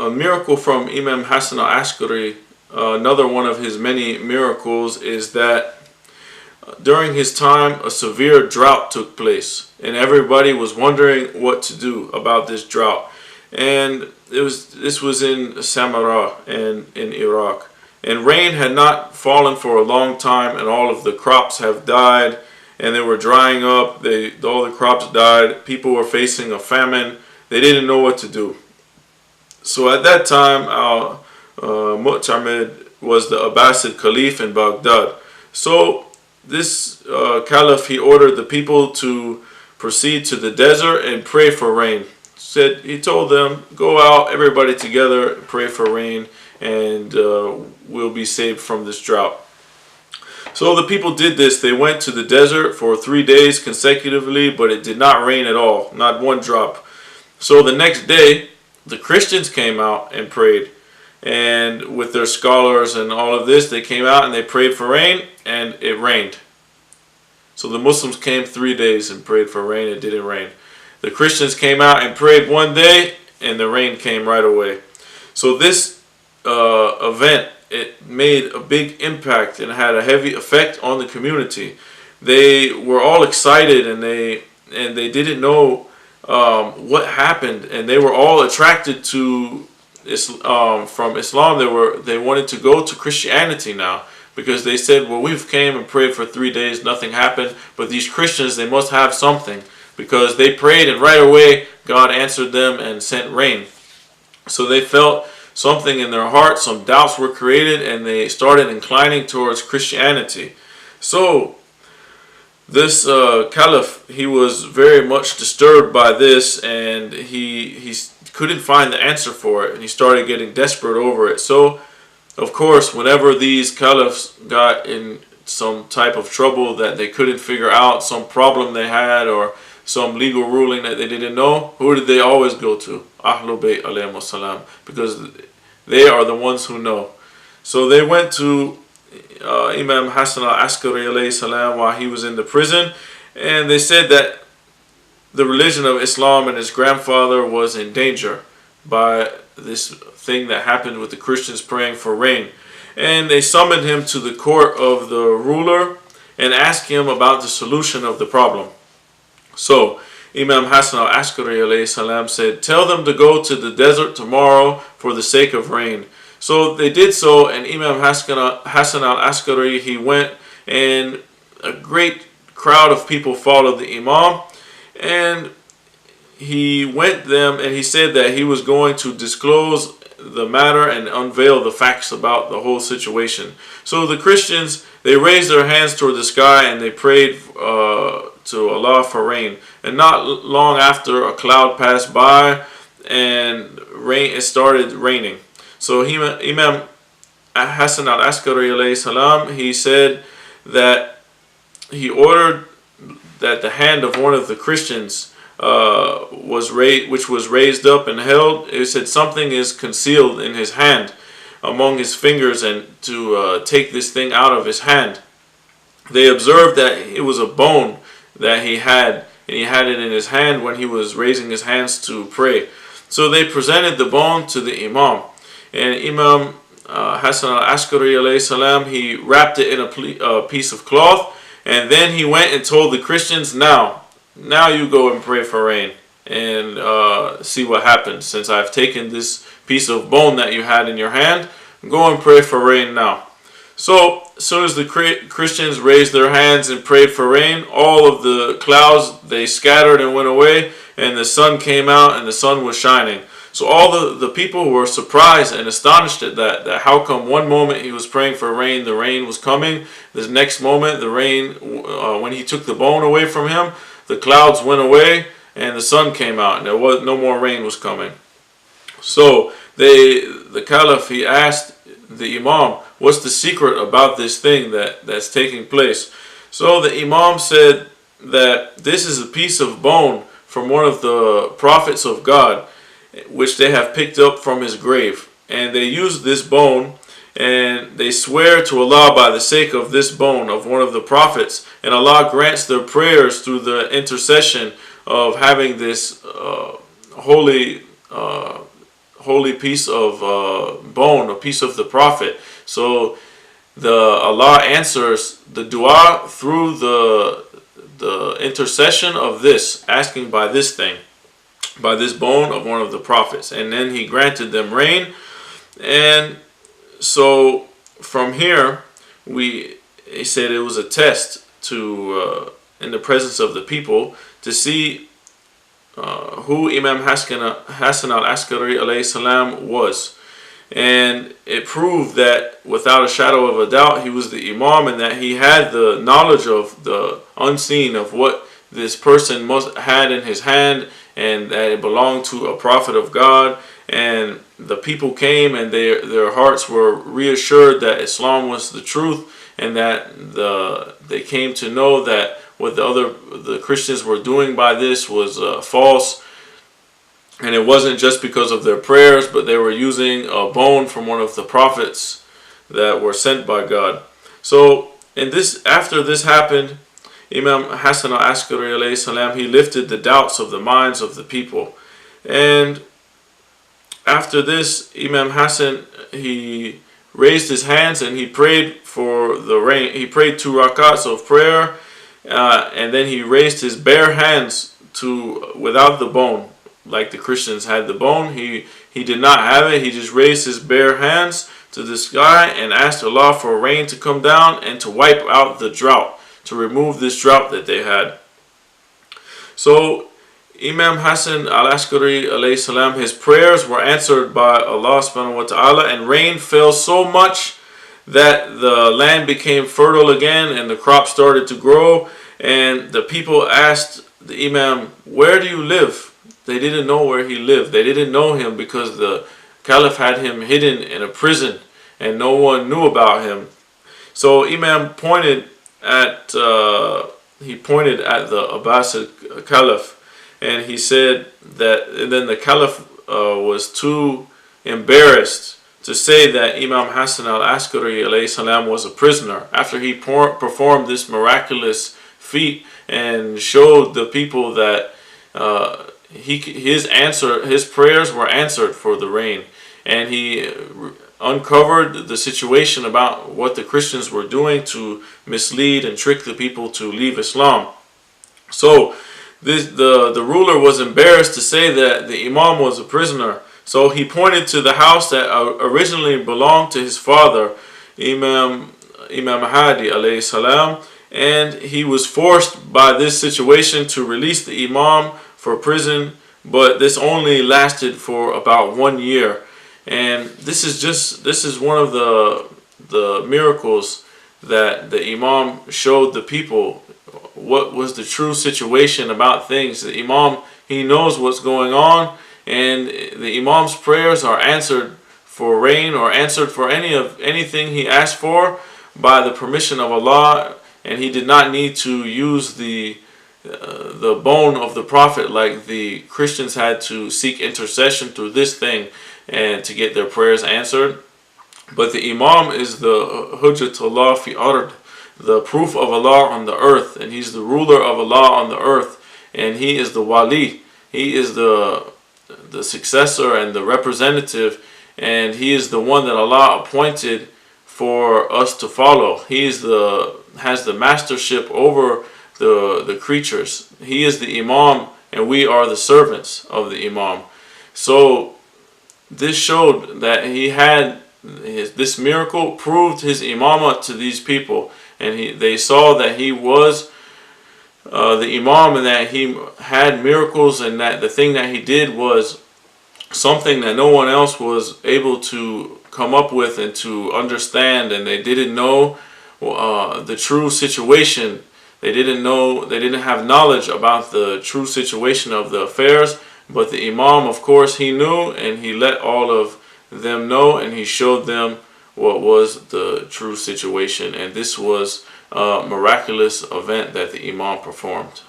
a miracle from Imam Hassan al-Askari, another one of his many miracles, is that during his time a severe drought took place, and everybody was wondering what to do about this drought. And this was in Samarra and in Iraq, and rain had not fallen for a long time, and all of the crops have died, and they were drying up. All the crops died. People were facing a famine. They didn't know what to do. So at that time, Mu'tamid was the Abbasid Caliph in Baghdad. So this Caliph, he ordered the people to proceed to the desert and pray for rain. He told them, go out, everybody together, pray for rain, and we'll be saved from this drought. So the people did this. They went to the desert for 3 days consecutively, but it did not rain at all, not one drop. So the next day, the Christians came out and prayed, and with their scholars and all of this, they came out and they prayed for rain, and it rained. So the Muslims came 3 days and prayed for rain. It didn't rain. The Christians came out and prayed one day, and the rain came right away. So this event, it made a big impact and had a heavy effect on the community. They were all excited, and they didn't know what happened, and they were all attracted to from Islam. They wanted to go to Christianity now, because they said, well, we've came and prayed for 3 days, nothing happened, but these Christians, they must have something, because they prayed and right away God answered them and sent rain. So they felt something in their heart, some doubts were created, and they started inclining towards Christianity. So this Caliph, he was very much disturbed by this, and he couldn't find the answer for it, and he started getting desperate over it. So of course, whenever these caliphs got in some type of trouble that they couldn't figure out, some problem they had, or some legal ruling that they didn't know, who did they always go to? Ahlul Bayt alayhimus salam, because they are the ones who know. So they went to Imam Hassan al-Askari alayhi salam while he was in the prison, and they said that the religion of Islam and his grandfather was in danger by this thing that happened with the Christians praying for rain. And they summoned him to the court of the ruler and asked him about the solution of the problem. So Imam Hassan al-Askari alayhi salam said, tell them to go to the desert tomorrow for the sake of rain. So they did so, and Imam Hassan al-Askari, he went, and a great crowd of people followed the Imam, and he went them, and he said that he was going to disclose the matter and unveil the facts about the whole situation. So the Christians, they raised their hands toward the sky and they prayed to Allah for rain. And not long after, a cloud passed by and it started raining. So Imam Hassan al-Askari alayhi salam, he said that he ordered that the hand of one of the Christians which was raised up and held, it said something is concealed in his hand among his fingers, and to take this thing out of his hand. They observed that it was a bone that he had, and he had it in his hand when he was raising his hands to pray. So they presented the bone to the Imam, and Imam Hassan al-Askari alayhi salam, he wrapped it in a piece of cloth, and then he went and told the Christians, now you go and pray for rain and see what happens. Since I've taken this piece of bone that you had in your hand, go and pray for rain now. So as soon as the Christians raised their hands and prayed for rain, all of the clouds, they scattered and went away, and the sun came out and the sun was shining. So all the people were surprised and astonished at that how come one moment he was praying for rain, the rain was coming, the next moment the rain, when he took the bone away from him, the clouds went away and the sun came out, and there was no more rain was coming. So the Caliph, he asked the Imam, what's the secret about this thing that's taking place? So the Imam said that this is a piece of bone from one of the prophets of God, which they have picked up from his grave, and they use this bone and they swear to Allah by the sake of this bone of one of the prophets, and Allah grants their prayers through the intercession of having this holy holy piece of bone, a piece of the Prophet. So Allah answers the dua through the intercession of this, asking by this thing, by this bone of one of the prophets. And then he granted them rain. And so from here, he said it was a test to in the presence of the people to see who Imam Hassan al-Askari alayhi salam was. And it proved that without a shadow of a doubt he was the Imam, and that he had the knowledge of the unseen, of what this person had in his hand, and that it belonged to a prophet of God. And the people came, and their hearts were reassured that Islam was the truth, and that they came to know that what the Christians were doing by this was false. And it wasn't just because of their prayers, but they were using a bone from one of the prophets that were sent by God. So after this happened, Imam Hassan al-Askari alayhi salam, he lifted the doubts of the minds of the people. And after this, Imam Hassan, he raised his hands and he prayed for the rain. He prayed 2 rakats of prayer, and then he raised his bare hands without the bone. Like the Christians had the bone, he did not have it. He just raised his bare hands to the sky and asked Allah for rain to come down and to wipe out the drought, to remove this drought that they had. So Imam Hassan al-Askari alayhi salam, his prayers were answered by Allah subhanahu wa ta'ala, and rain fell so much that the land became fertile again and the crops started to grow. And the people asked the Imam, "Where do you live?" They didn't know where he lived. They didn't know him because the Caliph had him hidden in a prison and no one knew about him. So Imam pointed at the Abbasid Caliph, and he said that, and then the Caliph was too embarrassed to say that Imam Hassan al-Askari alayhi salam was a prisoner after he performed this miraculous feat and showed the people that his prayers were answered for the rain. And he uncovered the situation about what the Christians were doing to mislead and trick the people to leave Islam. So the ruler was embarrassed to say that the Imam was a prisoner. So he pointed to the house that originally belonged to his father, Imam Hadi alayhi salam, and he was forced by this situation to release the Imam for prison, but this only lasted for about 1 year. And this is one of the miracles that the Imam showed the people what was the true situation about things. The Imam, he knows what's going on, and the Imam's prayers are answered for rain or answered for anything he asked for by the permission of Allah, and he did not need to use the bone of the Prophet like the Christians had to seek intercession through this thing and to get their prayers answered. But the Imam is the Hujjatullah fi ard, the proof of Allah on the earth, and he's the ruler of Allah on the earth, and he is the wali. He is the successor and the representative, and he is the one that Allah appointed for us to follow. He has the mastership over the creatures. He is the Imam, and we are the servants of the Imam. So this showed that he had this miracle proved his imamah to these people, and they saw that he was the Imam, and that he had miracles, and that the thing that he did was something that no one else was able to come up with and to understand. And they didn't know the true situation. They didn't have knowledge about the true situation of the affairs. But the Imam, of course, he knew, and he let all of them know, and he showed them what was the true situation. And this was a miraculous event that the Imam performed.